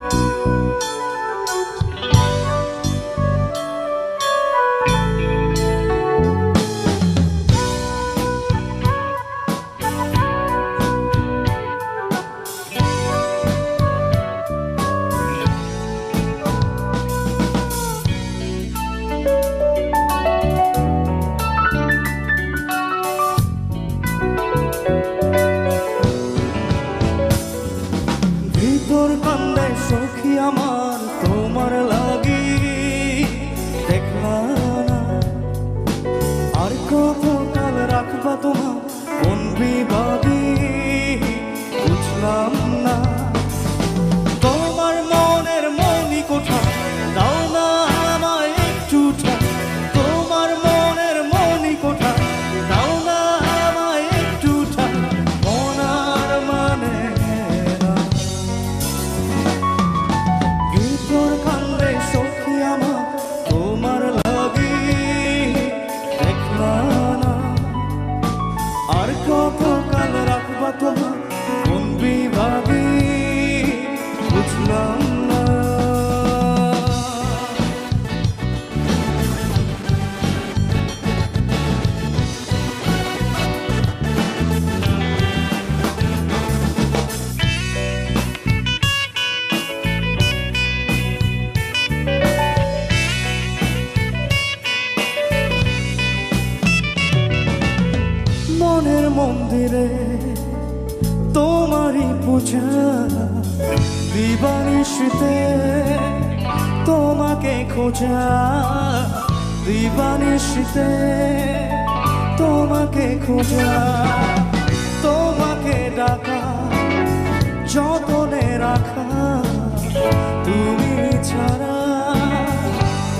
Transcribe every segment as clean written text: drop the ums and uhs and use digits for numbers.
ভিতর কান্দে সখী আমার তোমার লাগি, দেখলাম না আর কত কাল রাখবা তোমার কোন বিবাদী, বুঝলাম না তোমার মনের মনি কোঠা দাও না আমায় একটু ঠাই, তোমার মনের মনি কোঠা দাও না আমায় একটু ঠাই, মন আর মানে না। ভিতর কান্দে সখী আমার তোমার লাগি, দেখলাম না আর কত কাল রাখবা তোমার কোন বিভাগী, বুঝলাম না। মনের মন্দিরে তোমারই পূজা, দিবানিশিতে তোমাকে খোঁজা, দিবানিশিতে তোমাকে খোঁজা, তোমাকে ডাকা যতনে রাখা, তুমি ছাড়া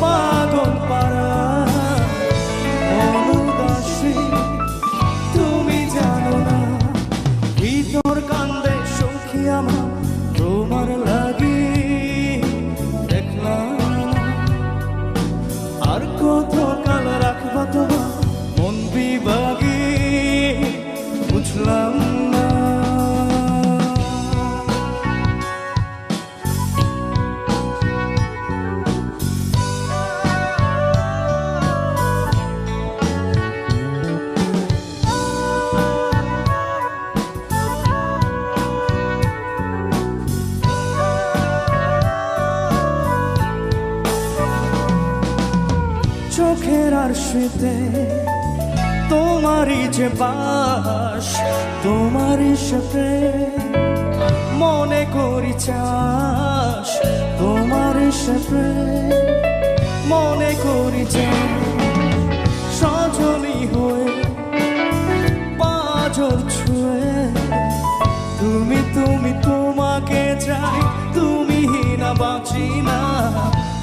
পাগল পারা অনুদাসী, তুমি জানো না ভিতর কান্দে সখী আমার তোমার লাগি, দেখলাম না আর কত কাল রাখবা তোমার মন বিভাগী, বুঝলাম না। চোখের আরশিতে তোমারই যে বাস, তোমারই সাথে মনে করি চাস, তোমারই সাথে মনে করি সজনী হয়ে পাজল ছুঁয়ে, তুমি তুমি তোমাকে চাই, তুমি না বাঁচি না,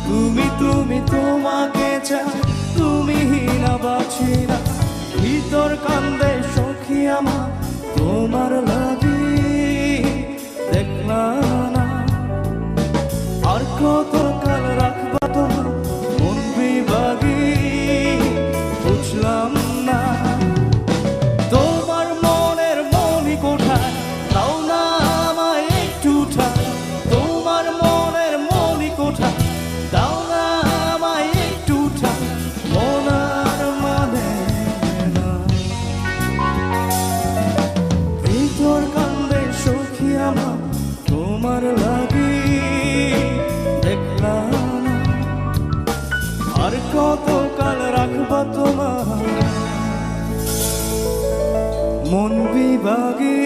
তুমি তুমি তোমাকে চাই, তুমি না বাঁচি না। ভিতর কান্দে সখী আমার তোমার লাগি, দেখলাম না আর কত কাল রাখবা তোমার মন বিভাগী, বুঝলাম না তোমার মনের মনি কোঠায় দাও না আমায় একটু ঠাই, তোমার মনের মনি কোঠায় দাও না আমায় একটু ঠাই, মন আর মানে না। ভিতর কান্দে সখী আমার তোমার লাগি, দেখলাম না আর কত কাল রাখবা তোমার মন বিভাগী।